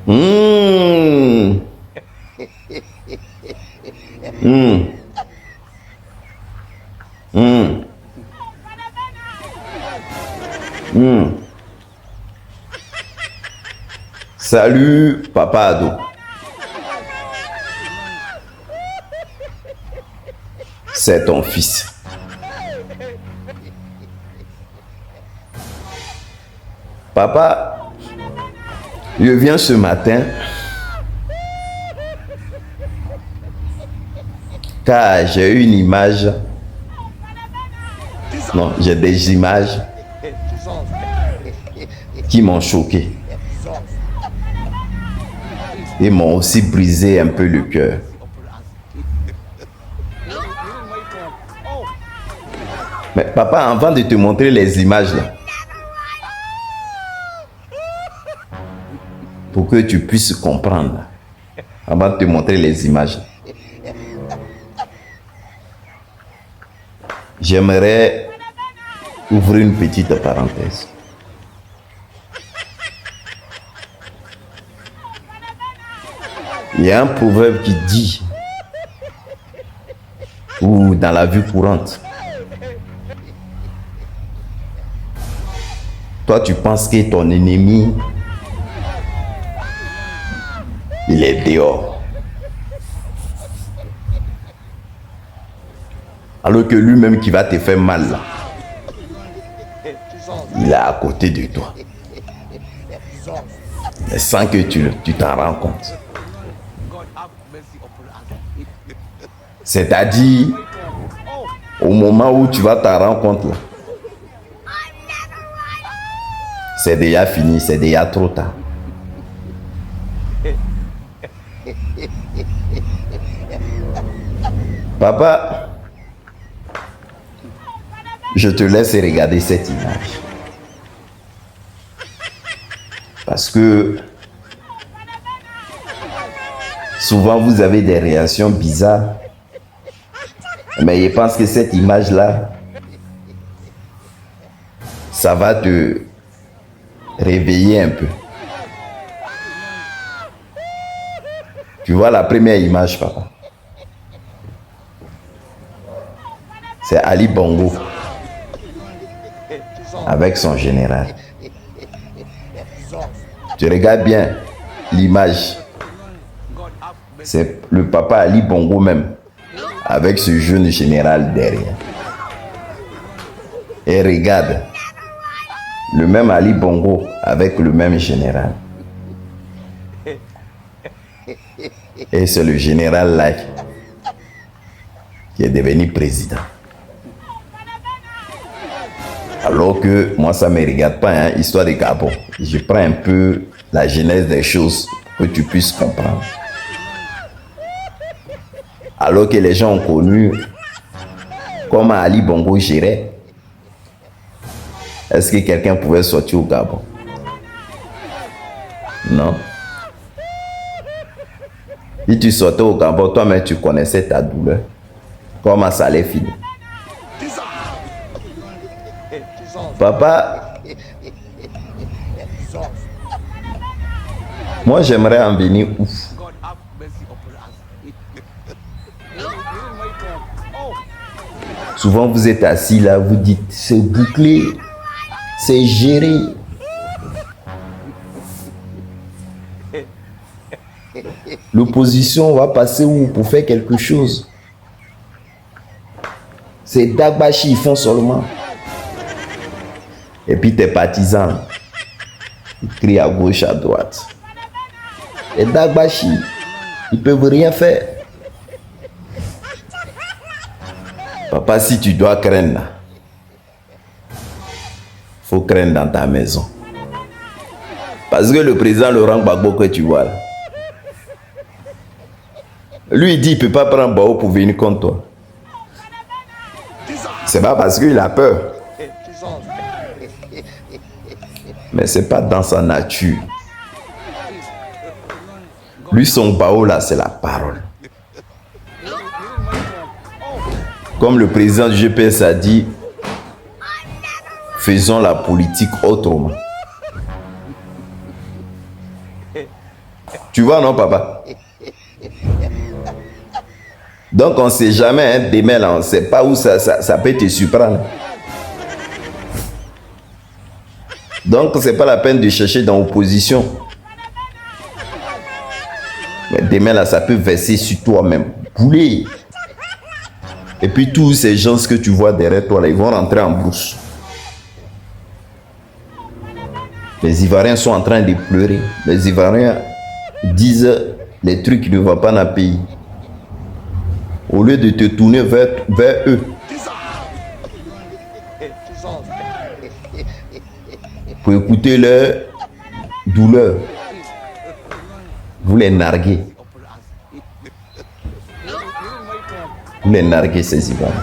Mmh. Mmh. Mmh. Mmh. Salut, papa ado. C'est ton fils. Papa, je viens ce matin car j'ai une image. Non, j'ai des images qui m'ont choqué et m'ont aussi brisé un peu le cœur. Mais papa, avant de te montrer les images là, pour que tu puisses comprendre, avant de te montrer les images, j'aimerais ouvrir une petite parenthèse. Il y a un proverbe qui dit, ou dans la vie courante, toi tu penses que ton ennemi, il est dehors. Alors que lui-même qui va te faire mal, là, il est à côté de toi. Mais sans que tu t'en rends compte. C'est-à-dire, au moment où tu vas t'en rendre compte, là, c'est déjà fini, c'est déjà trop tard. Papa, je te laisse regarder cette image. Parce que souvent vous avez des réactions bizarres. Mais je pense que cette image-là, ça va te réveiller un peu. Tu vois la première image, papa? C'est Ali Bongo avec son général. Tu regardes bien l'image. C'est le papa Ali Bongo même, avec ce jeune général derrière. Et regarde, le même Ali Bongo avec le même général. Et c'est le général là qui est devenu président. Alors que moi, ça ne me regarde pas, hein, histoire de Gabon. Je prends un peu la genèse des choses pour que tu puisses comprendre. Alors que les gens ont connu comment Ali Bongo gérait, est-ce que quelqu'un pouvait sortir au Gabon? Non. Si tu sortais au Gabon, toi-même tu connaissais ta douleur. Comment ça allait finir? Papa, moi j'aimerais en venir où? Souvent vous êtes assis là, vous dites c'est bouclé, c'est géré. L'opposition va passer où pour faire quelque chose? C'est Dagbashi, ils font seulement. Et puis tes partisans, ils crient à gauche, à droite. Et Dagbashi, ils peuvent rien faire. Papa, si tu dois craindre, faut craindre dans ta maison. Parce que le président Laurent Gbagbo que tu vois là, lui il dit il ne peut pas prendre Bao pour venir contre toi. C'est pas parce qu'il a peur. Mais c'est pas dans sa nature. Lui, son Bao là, c'est la parole. Comme le président du GPS a dit, faisons la politique autrement. Tu vois, non, papa? Donc, on ne sait jamais, hein, demain, là, on ne sait pas où ça peut te surprendre. Donc, ce n'est pas la peine de chercher dans l'opposition. Mais demain, là, ça peut verser sur toi-même. Bouler. Et puis, tous ces gens que tu vois derrière toi, là, ils vont rentrer en brousse. Les Ivoiriens sont en train de pleurer. Les Ivoiriens disent les trucs qui ne vont pas dans le pays. Au lieu de te tourner vers eux. Pour écouter leur douleur. Vous les narguez. Vous les narguez, ces Ivoiriens.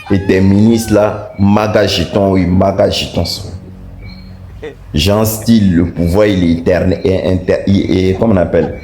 Et tes ministres là, magagiton, oui, magagiton. Genre style, le pouvoir il est éternel, et comment on appelle?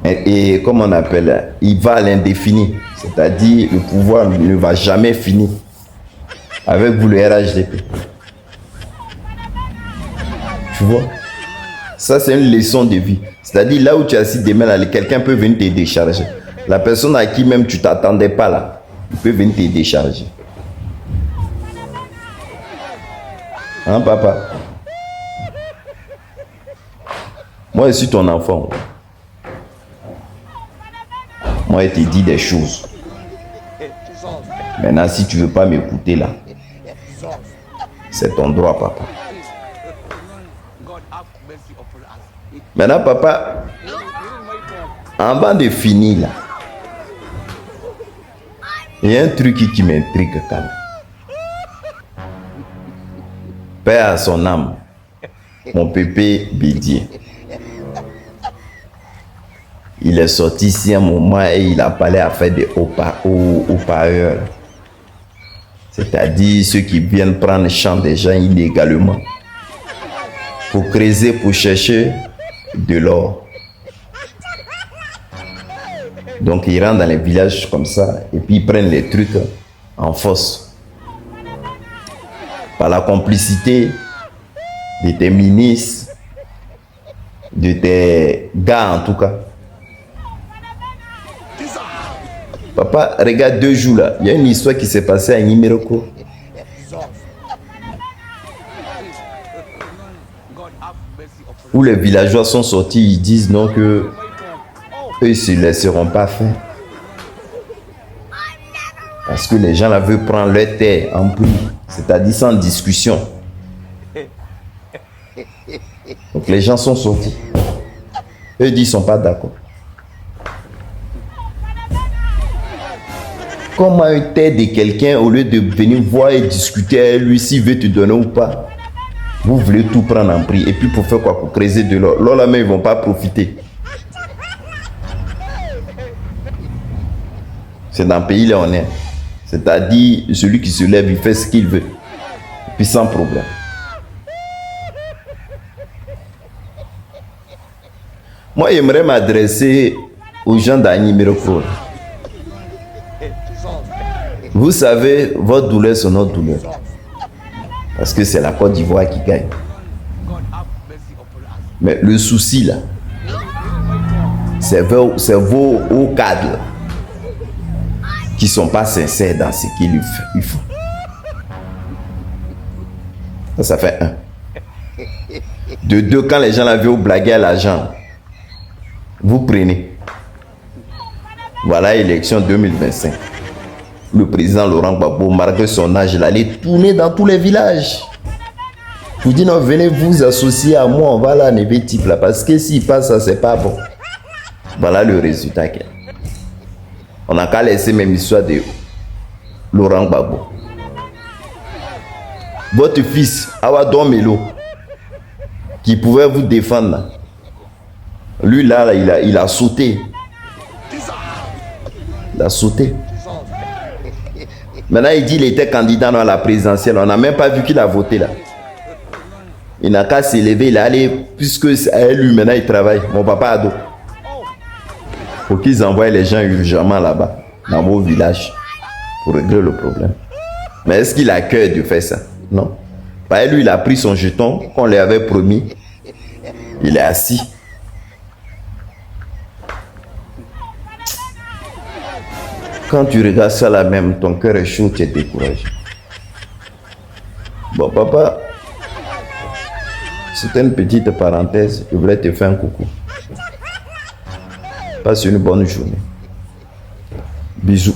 Et comme on appelle, il va à l'indéfini. C'est-à-dire, le pouvoir ne va jamais finir. Avec vous, le RHDP. Tu vois? Ça, c'est une leçon de vie. C'est-à-dire, là où tu es assis demain, là, quelqu'un peut venir te décharger. La personne à qui même tu ne t'attendais pas là, il peut venir te décharger. Hein, papa? Moi, je suis ton enfant. Moi, je te dis des choses. Maintenant, si tu ne veux pas m'écouter là, c'est ton droit, papa. Maintenant, papa, avant de finir là, il y a un truc qui m'intrigue quand même. Père à son âme, mon pépé Bédier. Il est sorti ici un moment et il a parlé à faire des haut-parleurs. C'est-à-dire ceux qui viennent prendre le champ des gens illégalement. Pour creuser, pour chercher de l'or. Donc ils rentrent dans les villages comme ça et puis ils prennent les trucs en force. Par la complicité de tes ministres, de tes gars en tout cas. Papa, regarde 2 jours là, il y a une histoire qui s'est passée à Nimeroko. Où les villageois sont sortis, ils disent non que eux ils ne se laisseront pas faire. Parce que les gens là veulent prendre leur terre en prix, c'est-à-dire sans discussion. Donc les gens sont sortis. Eux disent qu'ils ne sont pas d'accord. Comment une terre de quelqu'un, au lieu de venir voir et discuter avec lui s'il veut te donner ou pas, vous voulez tout prendre en prix. Et puis pour faire quoi? Pour creuser de l'or. L'or là, mais ils ne vont pas profiter. C'est dans le pays là on est. C'est-à-dire, celui qui se lève, il fait ce qu'il veut. Et puis sans problème. Moi, j'aimerais m'adresser aux gens d'Animeroko. Vous savez, votre douleur, c'est notre douleur. Parce que c'est la Côte d'Ivoire qui gagne. Mais le souci, là, c'est vos hauts cadres qui ne sont pas sincères dans ce qu'ils font. Ça fait 1. De 2, quand les gens l'avaient blagué à l'argent, vous prenez. Voilà l'élection 2025. Le président Laurent Gbagbo, malgré son âge, il allait tourner dans tous les villages. Vous dites non, venez vous associer à moi, on va là, enlever type là, parce que s'il passe ça, c'est pas bon. Voilà le résultat. On n'a qu'à laisser même l'histoire de Laurent Gbagbo. Votre fils, Awadon Melo, qui pouvait vous défendre, là. Lui là, il a sauté. Il a sauté. Maintenant, il dit qu'il était candidat à la présidentielle. On n'a même pas vu qu'il a voté là. Il n'a qu'à s'élever. Il est allé, puisque c'est lui, maintenant, il travaille. Mon papa ado. Faut qu'ils envoient les gens urgemment là-bas, dans vos villages, pour régler le problème. Mais est-ce qu'il a cœur de faire ça? Non. Bah, lui, il a pris son jeton qu'on lui avait promis. Il est assis. Quand tu regardes ça là même, ton cœur est chaud, tu es découragé. Bon, papa, c'était une petite parenthèse. Je voulais te faire un coucou. Passe une bonne journée. Bisous.